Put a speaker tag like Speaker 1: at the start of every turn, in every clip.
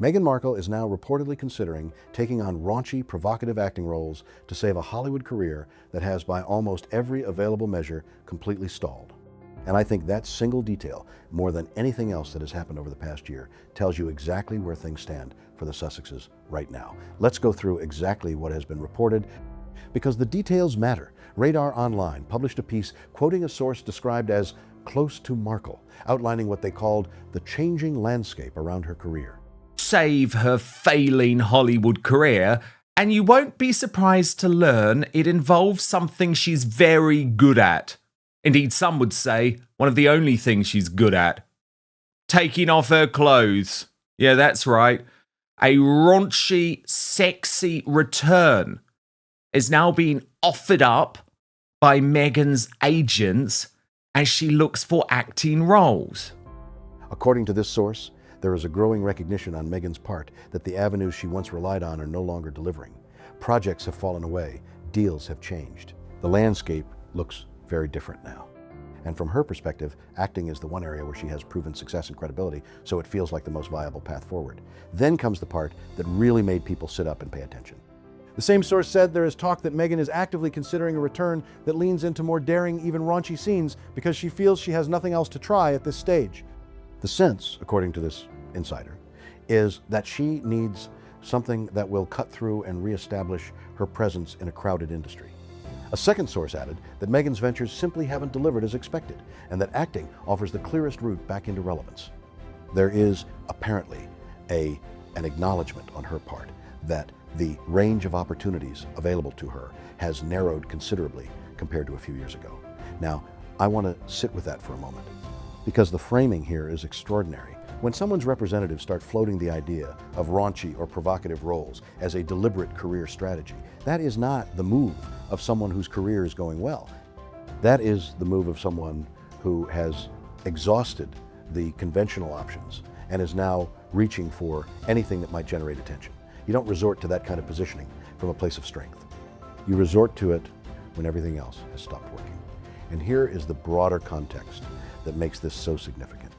Speaker 1: Meghan Markle is now reportedly considering taking on raunchy, provocative acting roles to save a Hollywood career that has, by almost every available measure, completely stalled. And I think that single detail, more than anything else that has happened over the past year, tells you exactly where things stand for the Sussexes right now. Let's go through exactly what has been reported, because the details matter. Radar Online published a piece quoting a source described as close to Markle, outlining what they called the changing landscape around her career.
Speaker 2: Save her failing Hollywood career, and you won't be surprised to learn it involves something she's very good at. Indeed, some would say one of the only things she's good at. Taking off her clothes. Yeah, that's right. A raunchy, sexy return is now being offered up by Meghan's agents as she looks for acting roles.
Speaker 1: According to this source, there is a growing recognition on Meghan's part that the avenues she once relied on are no longer delivering. Projects have fallen away, deals have changed. The landscape looks very different now. And from her perspective, acting is the one area where she has proven success and credibility, so it feels like the most viable path forward. Then comes the part that really made people sit up and pay attention. The same source said there is talk that Meghan is actively considering a return that leans into more daring, even raunchy scenes because she feels she has nothing else to try at this stage. The sense, according to this insider, is that she needs something that will cut through and reestablish her presence in a crowded industry. A second source added that Meghan's ventures simply haven't delivered as expected, and that acting offers the clearest route back into relevance. There is apparently an acknowledgement on her part that the range of opportunities available to her has narrowed considerably compared to a few years ago. Now, I want to sit with that for a moment, because the framing here is extraordinary. When someone's representatives start floating the idea of raunchy or provocative roles as a deliberate career strategy, that is not the move of someone whose career is going well. That is the move of someone who has exhausted the conventional options and is now reaching for anything that might generate attention. You don't resort to that kind of positioning from a place of strength. You resort to it when everything else has stopped working. And here is the broader context that makes this so significant.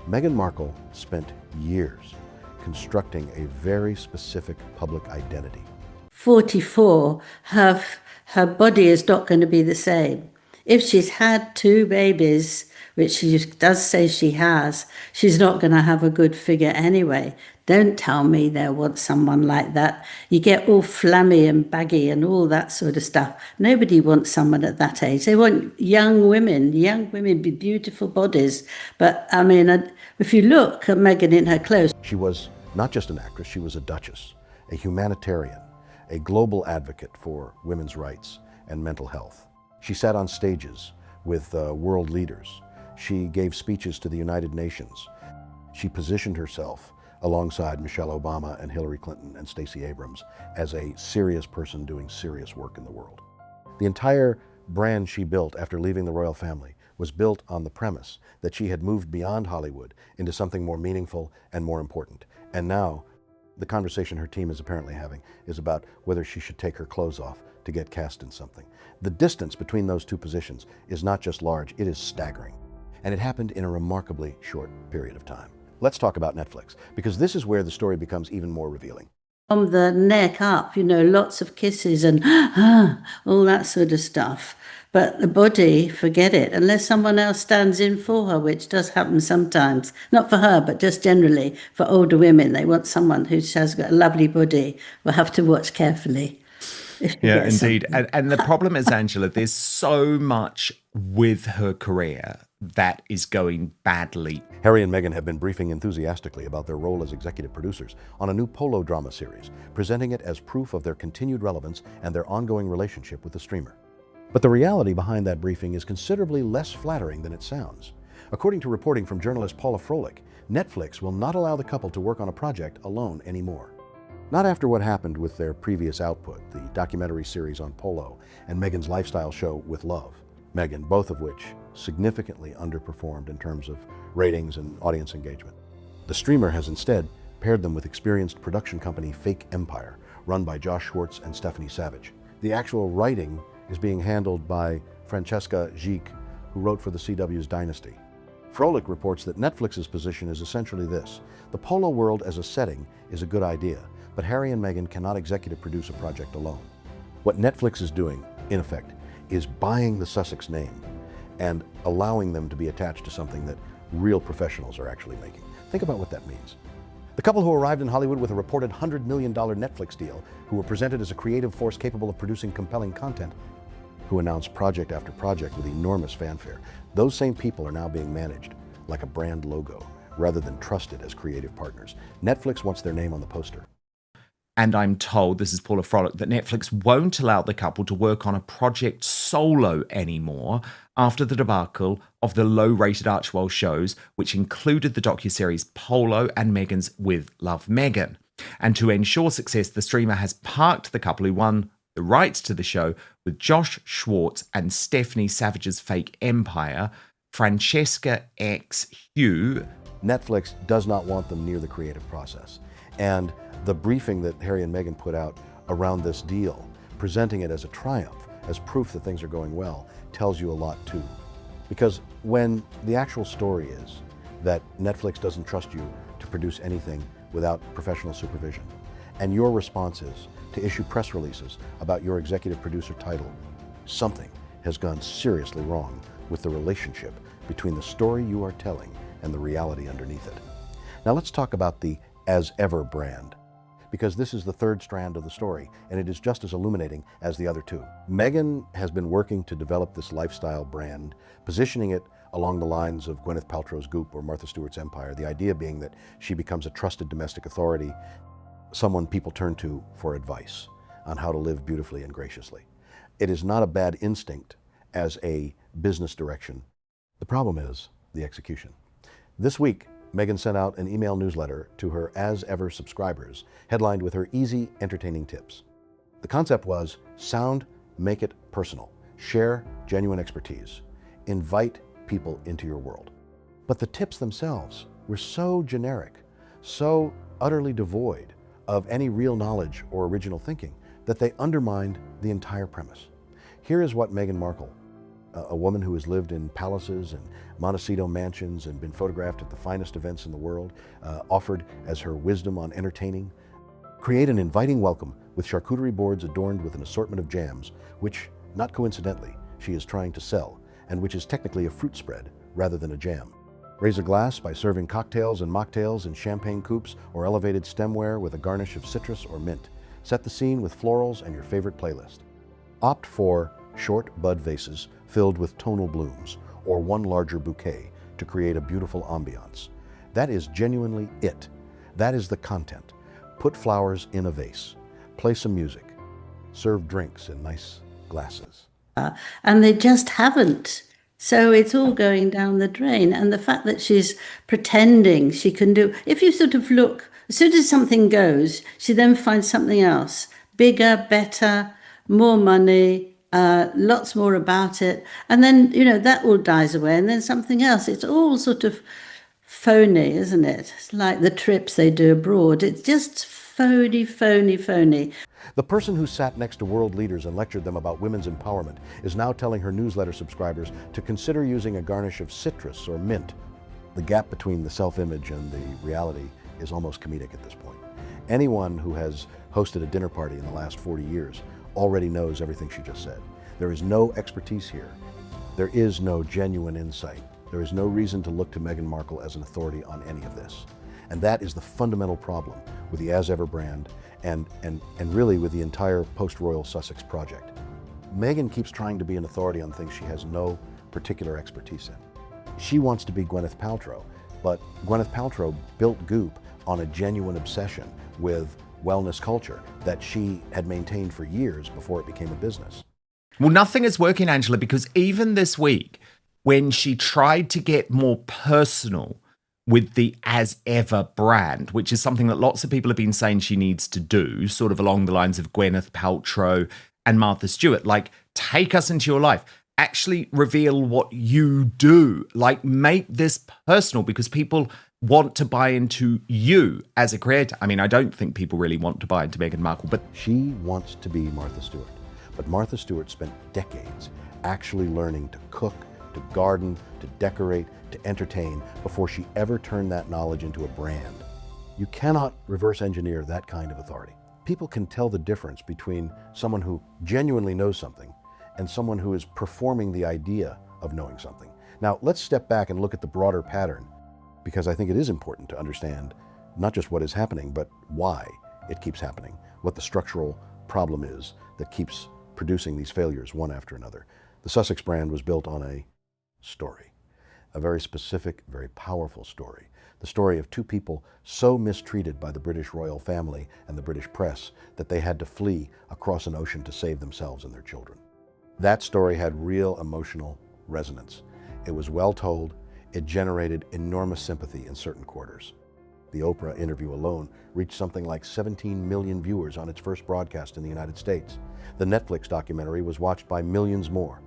Speaker 1: Meghan Markle spent years constructing a very specific public identity.
Speaker 3: 44, her body is not going to be the same. If she's had 2 babies, which she does say she has, she's not going to have a good figure anyway. Don't tell me they want someone like that. You get all flammy and baggy and all that sort of stuff. Nobody wants someone at that age. They want young women with beautiful bodies. But I mean, if you look at Meghan in her clothes.
Speaker 1: She was not just an actress, she was a duchess, a humanitarian, a global advocate for women's rights and mental health. She sat on stages with world leaders. She gave speeches to the United Nations. She positioned herself alongside Michelle Obama and Hillary Clinton and Stacey Abrams as a serious person doing serious work in the world. The entire brand she built after leaving the royal family was built on the premise that she had moved beyond Hollywood into something more meaningful and more important. And now, the conversation her team is apparently having is about whether she should take her clothes off to get cast in something. The distance between those two positions is not just large, it is staggering. And it happened in a remarkably short period of time. Let's talk about Netflix, because this is where the story becomes even more revealing.
Speaker 3: From the neck up, lots of kisses and all that sort of stuff. But the body, forget it, unless someone else stands in for her, which does happen sometimes. Not for her, but just generally for older women. They want someone who has got a lovely body. We'll have to watch carefully.
Speaker 2: Yeah, indeed. And the problem is, Angela, there's so much with her career that is going badly.
Speaker 1: Harry and Meghan have been briefing enthusiastically about their role as executive producers on a new Polo drama series, presenting it as proof of their continued relevance and their ongoing relationship with the streamer. But the reality behind that briefing is considerably less flattering than it sounds. According to reporting from journalist Paula Froelich, Netflix will not allow the couple to work on a project alone anymore. Not after what happened with their previous output, the documentary series on Polo and Meghan's lifestyle show With Love. Meghan, both of which significantly underperformed in terms of ratings and audience engagement. The streamer has instead paired them with experienced production company Fake Empire, run by Josh Schwartz and Stephanie Savage. The actual writing is being handled by Francesca Gic, who wrote for the CW's Dynasty. Froelich reports that Netflix's position is essentially this: the polo world as a setting is a good idea, but Harry and Meghan cannot executive produce a project alone. What Netflix is doing, in effect, is buying the Sussex name and allowing them to be attached to something that real professionals are actually making. Think about what that means. The couple who arrived in Hollywood with a reported $100 million Netflix deal, who were presented as a creative force capable of producing compelling content, who announced project after project with enormous fanfare, those same people are now being managed like a brand logo rather than trusted as creative partners. Netflix wants their name on the poster.
Speaker 2: And I'm told, this is Paula Frolic, that Netflix won't allow the couple to work on a project solo anymore after the debacle of the low-rated Archewell shows, which included the docuseries Polo and Meghan's With Love Meghan. And to ensure success, the streamer has parked the couple who won the rights to the show with Josh Schwartz and Stephanie Savage's fake empire, Francesca X. Hugh.
Speaker 1: Netflix does not want them near the creative process. And the briefing that Harry and Meghan put out around this deal, presenting it as a triumph, as proof that things are going well, tells you a lot too. Because when the actual story is that Netflix doesn't trust you to produce anything without professional supervision, and your response is to issue press releases about your executive producer title, something has gone seriously wrong with the relationship between the story you are telling and the reality underneath it. Now let's talk about the As Ever brand, because this is the third strand of the story, and it is just as illuminating as the other two. Meghan has been working to develop this lifestyle brand, positioning it along the lines of Gwyneth Paltrow's Goop or Martha Stewart's Empire, the idea being that she becomes a trusted domestic authority, someone people turn to for advice on how to live beautifully and graciously. It is not a bad instinct as a business direction. The problem is the execution. This week, Meghan sent out an email newsletter to her As Ever subscribers, headlined with her easy, entertaining tips. The concept was sound, make it personal, share genuine expertise, invite people into your world. But the tips themselves were so generic, so utterly devoid of any real knowledge or original thinking that they undermined the entire premise. Here is what Meghan Markle, a woman who has lived in palaces and Montecito mansions and been photographed at the finest events in the world, offered as her wisdom on entertaining. Create an inviting welcome with charcuterie boards adorned with an assortment of jams, which, not coincidentally, she is trying to sell, and which is technically a fruit spread rather than a jam. Raise a glass by serving cocktails and mocktails in champagne coupes or elevated stemware with a garnish of citrus or mint. Set the scene with florals and your favorite playlist. Opt for short bud vases filled with tonal blooms, or one larger bouquet to create a beautiful ambiance. That is genuinely it. That is the content. Put flowers in a vase. Play some music. Serve drinks in nice glasses.
Speaker 3: And they just haven't. So it's all going down the drain. And the fact that she's pretending she can do, if you sort of look, as soon as something goes, she then finds something else, bigger, better, more money, lots more about it. And then, that all dies away and then something else. It's all sort of phony, isn't it? It's like the trips they do abroad. It's just phony, phony, phony.
Speaker 1: The person who sat next to world leaders and lectured them about women's empowerment is now telling her newsletter subscribers to consider using a garnish of citrus or mint. The gap between the self-image and the reality is almost comedic at this point. Anyone who has hosted a dinner party in the last 40 years already knows everything she just said. There is no expertise here. There is no genuine insight. There is no reason to look to Meghan Markle as an authority on any of this. And that is the fundamental problem with the As Ever brand and really with the entire post-royal Sussex project. Meghan keeps trying to be an authority on things she has no particular expertise in. She wants to be Gwyneth Paltrow, but Gwyneth Paltrow built Goop on a genuine obsession with wellness culture that she had maintained for years before it became a business.
Speaker 2: Well, nothing is working, Angela, because even this week, when she tried to get more personal with the As Ever brand, which is something that lots of people have been saying she needs to do, sort of along the lines of Gwyneth Paltrow and Martha Stewart, like, take us into your life. Actually reveal what you do. Like, make this personal, because people want to buy into you as a creator. I mean, I don't think people really want to buy into Meghan Markle, but
Speaker 1: she wants to be Martha Stewart. But Martha Stewart spent decades actually learning to cook, to garden, to decorate, to entertain, before she ever turned that knowledge into a brand. You cannot reverse engineer that kind of authority. People can tell the difference between someone who genuinely knows something and someone who is performing the idea of knowing something. Now, let's step back and look at the broader pattern, because I think it is important to understand not just what is happening, but why it keeps happening, what the structural problem is that keeps producing these failures one after another. The Sussex brand was built on a story, a very specific, very powerful story. The story of two people so mistreated by the British royal family and the British press that they had to flee across an ocean to save themselves and their children. That story had real emotional resonance. It was well told. It generated enormous sympathy in certain quarters. The Oprah interview alone reached something like 17 million viewers on its first broadcast in the United States. The Netflix documentary was watched by millions more.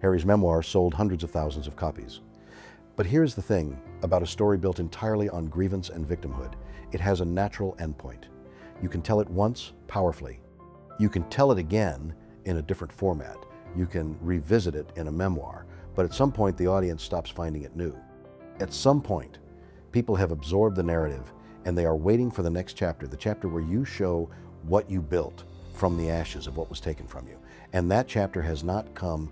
Speaker 1: Harry's memoir sold hundreds of thousands of copies. But here's the thing about a story built entirely on grievance and victimhood. It has a natural endpoint. You can tell it once powerfully. You can tell it again in a different format. You can revisit it in a memoir. But at some point, the audience stops finding it new. At some point, people have absorbed the narrative and they are waiting for the next chapter, the chapter where you show what you built from the ashes of what was taken from you. And that chapter has not come.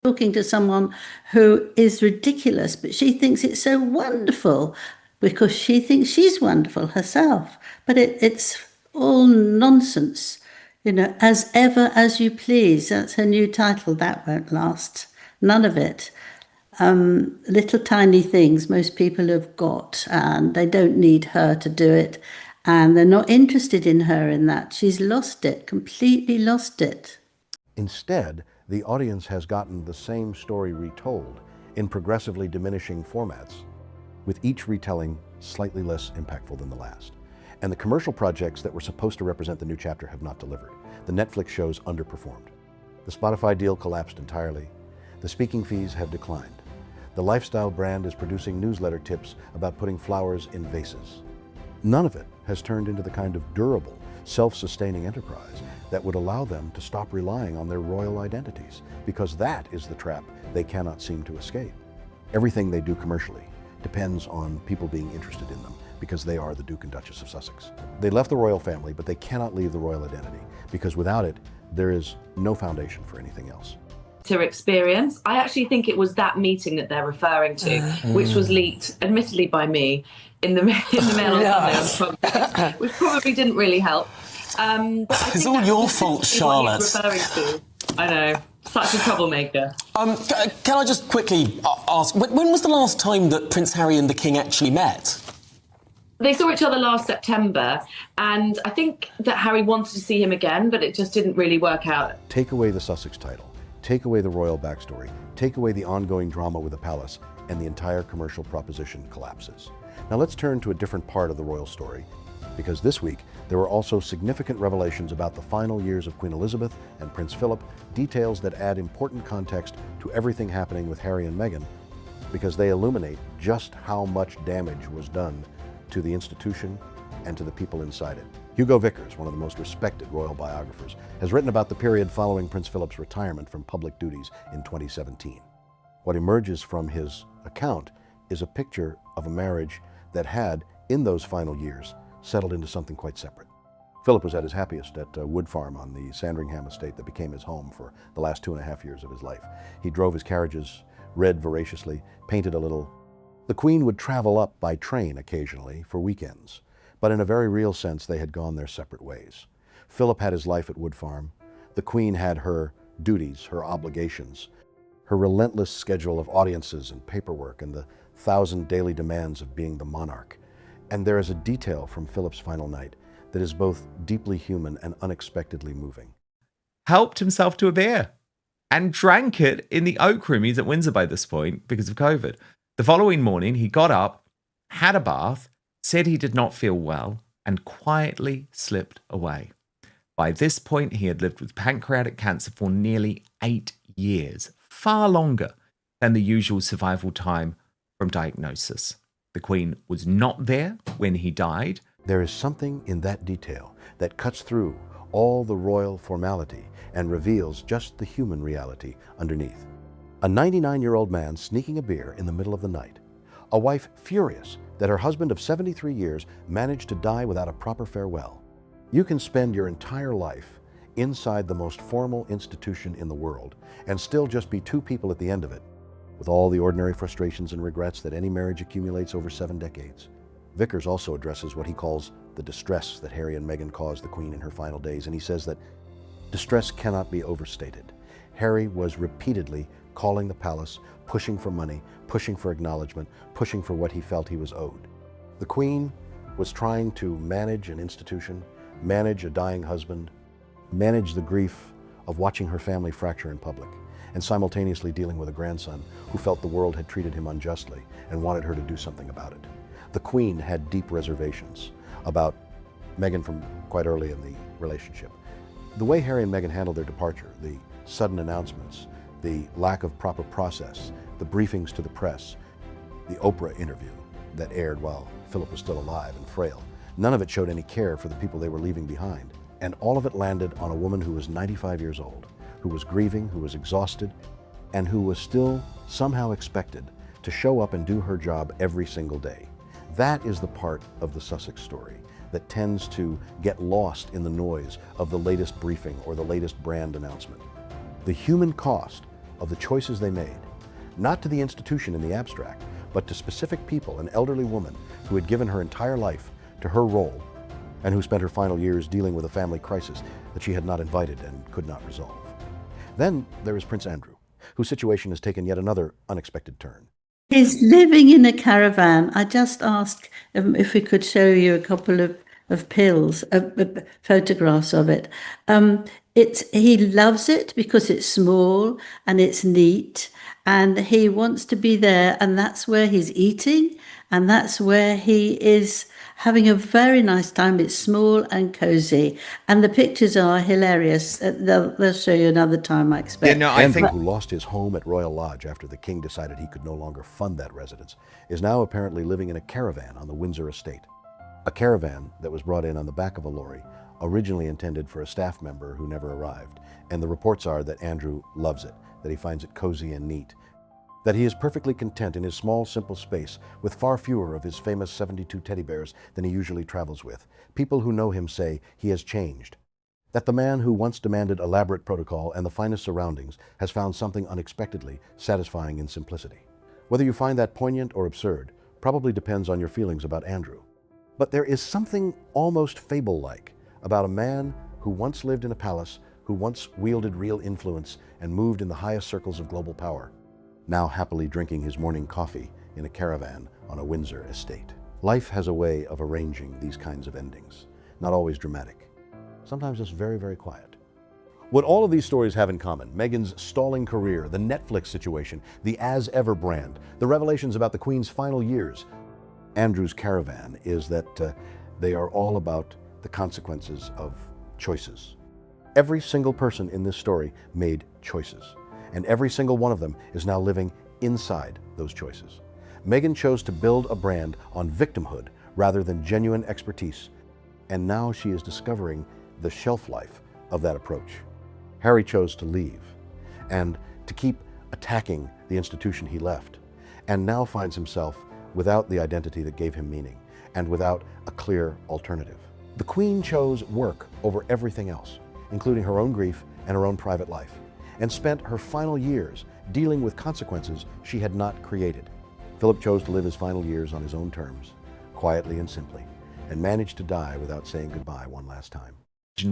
Speaker 3: Talking to someone who is ridiculous, but she thinks it's so wonderful because she thinks she's wonderful herself. But it's all nonsense. As ever, as you please. That's her new title. That won't last. None of it. Little tiny things most people have got, and they don't need her to do it. And they're not interested in her in that. She's lost it, completely lost it.
Speaker 1: Instead, the audience has gotten the same story retold in progressively diminishing formats, with each retelling slightly less impactful than the last. And the commercial projects that were supposed to represent the new chapter have not delivered. The Netflix shows underperformed. The Spotify deal collapsed entirely. The speaking fees have declined. The lifestyle brand is producing newsletter tips about putting flowers in vases. None of it has turned into the kind of durable, self-sustaining enterprise that would allow them to stop relying on their royal identities, because that is the trap they cannot seem to escape. Everything they do commercially depends on people being interested in them, because they are the Duke and Duchess of Sussex. They left the royal family, but they cannot leave the royal identity, because without it, there is no foundation for anything else.
Speaker 4: Her experience. I actually think it was that meeting that they're referring to, which was leaked, admittedly by me, in the Mail on Sunday, which probably didn't really help.
Speaker 5: It's all your fault, Charlotte.
Speaker 4: Referring to. I know, such a troublemaker.
Speaker 5: Can I just quickly ask, when was the last time that Prince Harry and the King actually met?
Speaker 4: They saw each other last September, and I think that Harry wanted to see him again, but it just didn't really work out.
Speaker 1: Take away the Sussex title, take away the royal backstory, take away the ongoing drama with the palace, and the entire commercial proposition collapses. Now let's turn to a different part of the royal story, because this week there were also significant revelations about the final years of Queen Elizabeth and Prince Philip, details that add important context to everything happening with Harry and Meghan, because they illuminate just how much damage was done to the institution and to the people inside it. Hugo Vickers, one of the most respected royal biographers, has written about the period following Prince Philip's retirement from public duties in 2017. What emerges from his account is a picture of a marriage that had, in those final years, settled into something quite separate. Philip was at his happiest at Wood Farm on the Sandringham estate that became his home for the last 2.5 years of his life. He drove his carriages, read voraciously, painted a little. The Queen would travel up by train occasionally for weekends, but in a very real sense they had gone their separate ways. Philip had his life at Wood Farm. The Queen had her duties, her obligations, her relentless schedule of audiences and paperwork and the 1,000 daily demands of being the monarch. And there is a detail from Philip's final night that is both deeply human and unexpectedly moving.
Speaker 2: Helped himself to a beer and drank it in the Oak Room. He's at Windsor by this point because of COVID. The following morning, he got up, had a bath, said he did not feel well, and quietly slipped away. By this point, he had lived with pancreatic cancer for nearly 8 years, far longer than the usual survival time from diagnosis. The Queen was not there when he died.
Speaker 1: There is something in that detail that cuts through all the royal formality and reveals just the human reality underneath. A 99-year-old man sneaking a beer in the middle of the night. A wife furious that her husband of 73 years managed to die without a proper farewell. You can spend your entire life inside the most formal institution in the world and still just be two people at the end of it, with all the ordinary frustrations and regrets that any marriage accumulates over 7 decades. Vickers also addresses what he calls the distress that Harry and Meghan caused the Queen in her final days, and he says that distress cannot be overstated. Harry was repeatedly calling the palace, pushing for money, pushing for acknowledgement, pushing for what he felt he was owed. The Queen was trying to manage an institution, manage a dying husband, manage the grief of watching her family fracture in public, and simultaneously dealing with a grandson who felt the world had treated him unjustly and wanted her to do something about it. The Queen had deep reservations about Meghan from quite early in the relationship. The way Harry and Meghan handled their departure, the sudden announcements, the lack of proper process, the briefings to the press, the Oprah interview that aired while Philip was still alive and frail, none of it showed any care for the people they were leaving behind. And all of it landed on a woman who was 95 years old, who was grieving, who was exhausted, and who was still somehow expected to show up and do her job every single day. That is the part of the Sussex story that tends to get lost in the noise of the latest briefing or the latest brand announcement. The human cost of the choices they made, not to the institution in the abstract, but to specific people, an elderly woman who had given her entire life to her role and who spent her final years dealing with a family crisis that she had not invited and could not resolve. Then there is Prince Andrew, whose situation has taken yet another unexpected turn.
Speaker 3: He's living in a caravan. I just asked if we could show you a couple of photographs of it. He loves it because it's small and it's neat, and he wants to be there, and that's where he's eating, and that's where he is having a very nice time. It's small and cozy, and the pictures are hilarious. They'll show you another time, I expect.
Speaker 2: Yeah, no, I
Speaker 1: Andrew,
Speaker 2: think
Speaker 1: who lost his home at Royal Lodge after the king decided he could no longer fund that residence, is now apparently living in a caravan on the Windsor estate. A caravan that was brought in on the back of a lorry, originally intended for a staff member who never arrived. And the reports are that Andrew loves it, that he finds it cozy and neat, that he is perfectly content in his small, simple space with far fewer of his famous 72 teddy bears than he usually travels with. People who know him say he has changed, that the man who once demanded elaborate protocol and the finest surroundings has found something unexpectedly satisfying in simplicity. Whether you find that poignant or absurd probably depends on your feelings about Andrew. But there is something almost fable-like about a man who once lived in a palace, who once wielded real influence and moved in the highest circles of global power, now happily drinking his morning coffee in a caravan on a Windsor estate. Life has a way of arranging these kinds of endings, not always dramatic, sometimes just very, very quiet. What all of these stories have in common, Meghan's stalling career, the Netflix situation, the As Ever brand, the revelations about the Queen's final years, Andrew's caravan, is that they are all about the consequences of choices. Every single person in this story made choices, and every single one of them is now living inside those choices. Meghan chose to build a brand on victimhood rather than genuine expertise, and now she is discovering the shelf life of that approach. Harry chose to leave and to keep attacking the institution he left, and now finds himself without the identity that gave him meaning and without a clear alternative. The Queen chose work over everything else, including her own grief and her own private life, and spent her final years dealing with consequences she had not created. Philip chose to live his final years on his own terms, quietly and simply, and managed to die without saying goodbye one last time.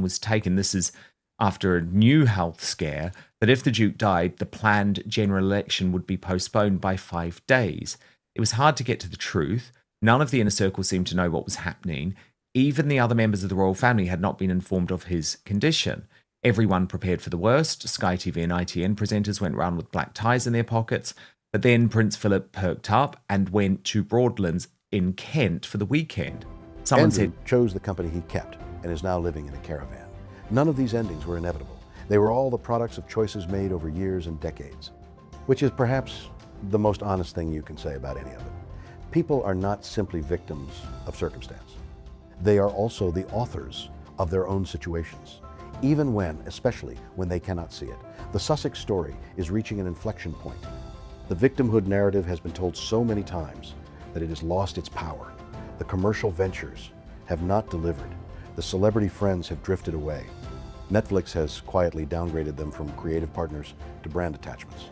Speaker 2: was taken, this is after a new health scare, that if the Duke died, the planned general election would be postponed by 5 days. It was hard to get to the truth. None of the inner circle seemed to know what was happening. Even the other members of the royal family had not been informed of his condition. Everyone prepared for the worst. Sky TV and ITN presenters went round with black ties in their pockets. But then Prince Philip perked up and went to Broadlands in Kent for the weekend. Someone
Speaker 1: Andrew
Speaker 2: said,
Speaker 1: chose the company he kept and is now living in a caravan. None of these endings were inevitable. They were all the products of choices made over years and decades, which is perhaps the most honest thing you can say about any of it. People are not simply victims of circumstance. They are also the authors of their own situations. especially when they cannot see it. The Sussex story is reaching an inflection point. The victimhood narrative has been told so many times that it has lost its power. The commercial ventures have not delivered. The celebrity friends have drifted away. Netflix has quietly downgraded them from creative partners to brand attachments.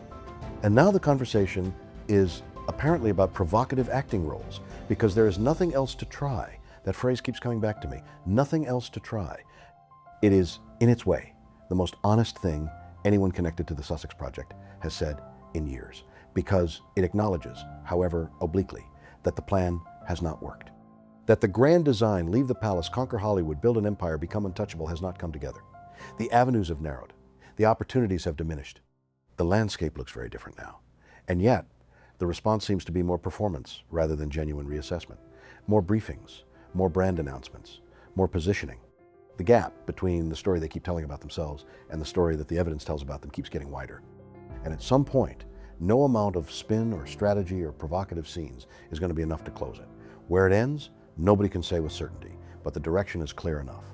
Speaker 1: And now the conversation is apparently about provocative acting roles, because there is nothing else to try. That phrase keeps coming back to me. Nothing else to try. It is, in its way, the most honest thing anyone connected to the Sussex Project has said in years, because it acknowledges, however obliquely, that the plan has not worked. That the grand design, leave the palace, conquer Hollywood, build an empire, become untouchable, has not come together. The avenues have narrowed. The opportunities have diminished. The landscape looks very different now. And yet, the response seems to be more performance rather than genuine reassessment. More briefings, more brand announcements, more positioning. The gap between the story they keep telling about themselves and the story that the evidence tells about them keeps getting wider. And at some point, no amount of spin or strategy or provocative scenes is going to be enough to close it. Where it ends, nobody can say with certainty, but the direction is clear enough.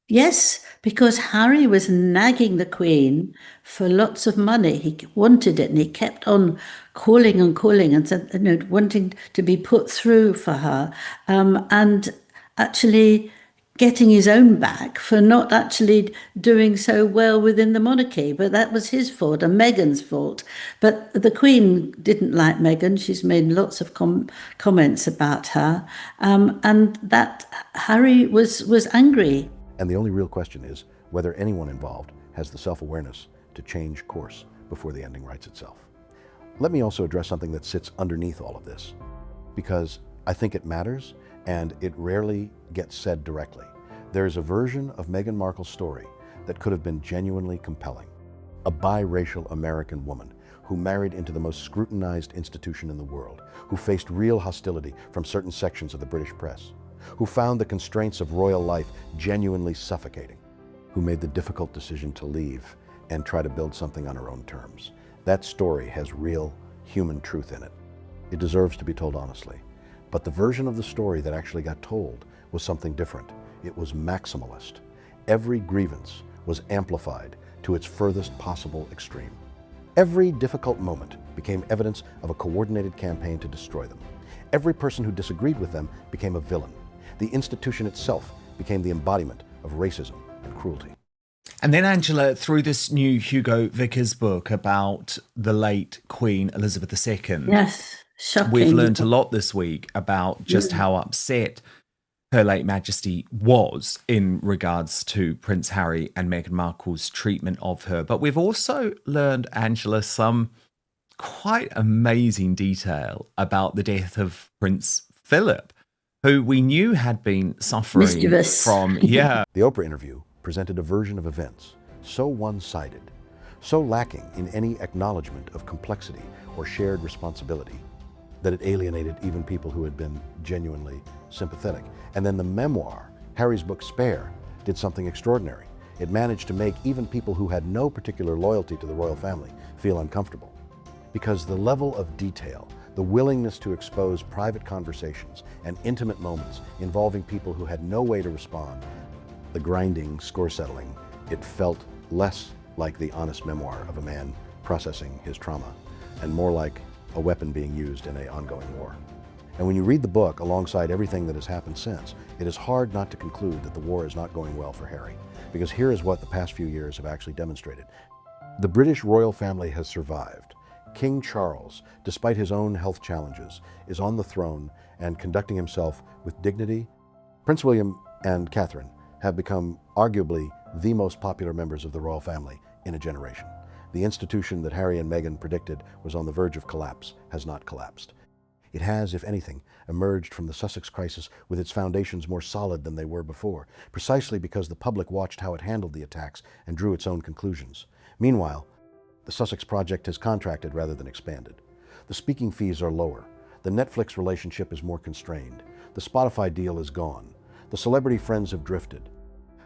Speaker 3: Yes, because Harry was nagging the Queen for lots of money. He wanted it, and he kept on calling and said, wanting to be put through for her, and actually getting his own back for not actually doing so well within the monarchy. But that was his fault and Meghan's fault. But the Queen didn't like Meghan. She's made lots of comments about her, and that Harry was angry.
Speaker 1: And the only real question is whether anyone involved has the self-awareness to change course before the ending writes itself. Let me also address something that sits underneath all of this, because I think it matters and it rarely gets said directly. There is a version of Meghan Markle's story that could have been genuinely compelling. A biracial American woman who married into the most scrutinized institution in the world, who faced real hostility from certain sections of the British press, who found the constraints of royal life genuinely suffocating, who made the difficult decision to leave and try to build something on her own terms. That story has real human truth in it. It deserves to be told honestly. But the version of the story that actually got told was something different. It was maximalist. Every grievance was amplified to its furthest possible extreme. Every difficult moment became evidence of a coordinated campaign to destroy them. Every person who disagreed with them became a villain. The institution itself became the embodiment of racism and cruelty.
Speaker 2: And then, Angela, through this new Hugo Vickers book about the late Queen Elizabeth II,
Speaker 3: Yes, shocking.
Speaker 2: we've learned a lot this week about just how upset Her late Majesty was in regards to Prince Harry and Meghan Markle's treatment of her. But we've also learned, Angela, some quite amazing detail about the death of Prince Philip, who we knew had been suffering
Speaker 3: Mischievous.
Speaker 2: from,
Speaker 1: The Oprah interview presented a version of events so one-sided, so lacking in any acknowledgement of complexity or shared responsibility, that it alienated even people who had been genuinely sympathetic. And then the memoir, Harry's book Spare, did something extraordinary. It managed to make even people who had no particular loyalty to the royal family feel uncomfortable. Because the level of detail, the willingness to expose private conversations and intimate moments involving people who had no way to respond, the grinding, score settling, it felt less like the honest memoir of a man processing his trauma and more like a weapon being used in an ongoing war. And when you read the book alongside everything that has happened since, it is hard not to conclude that the war is not going well for Harry, because here is what the past few years have actually demonstrated. The British royal family has survived. King Charles, despite his own health challenges, is on the throne and conducting himself with dignity. Prince William and Catherine have become arguably the most popular members of the royal family in a generation. The institution that Harry and Meghan predicted was on the verge of collapse has not collapsed. It has, if anything, emerged from the Sussex crisis with its foundations more solid than they were before, precisely because the public watched how it handled the attacks and drew its own conclusions. Meanwhile, the Sussex project has contracted rather than expanded. The speaking fees are lower. The Netflix relationship is more constrained. The Spotify deal is gone. The celebrity friends have drifted.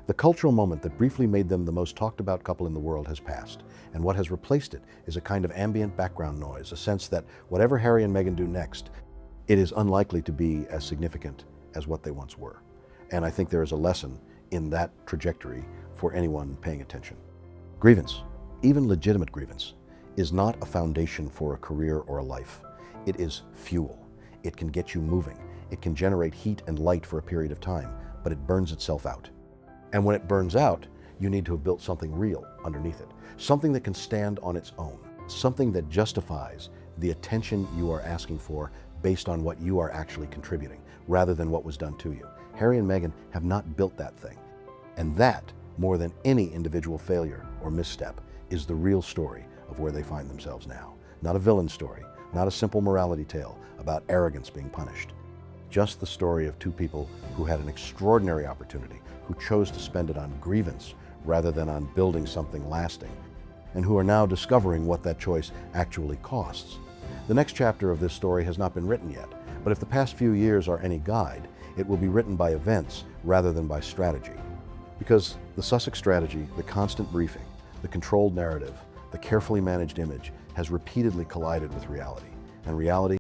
Speaker 1: The cultural moment that briefly made them the most talked about couple in the world has passed, and what has replaced it is a kind of ambient background noise, a sense that whatever Harry and Meghan do next, it is unlikely to be as significant as what they once were. And I think there is a lesson in that trajectory for anyone paying attention. Grievance, even legitimate grievance, is not a foundation for a career or a life. It is fuel. It can get you moving. It can generate heat and light for a period of time, but it burns itself out. And when it burns out, you need to have built something real underneath it, something that can stand on its own, something that justifies the attention you are asking for based on what you are actually contributing, rather than what was done to you. Harry and Meghan have not built that thing. And that, more than any individual failure or misstep, is the real story of where they find themselves now. Not a villain story, not a simple morality tale about arrogance being punished. Just the story of two people who had an extraordinary opportunity, who chose to spend it on grievance rather than on building something lasting, and who are now discovering what that choice actually costs. The next chapter of this story has not been written yet, but if the past few years are any guide, it will be written by events rather than by strategy. Because the Sussex strategy, the constant briefing, the controlled narrative, the carefully managed image has repeatedly collided with reality, and reality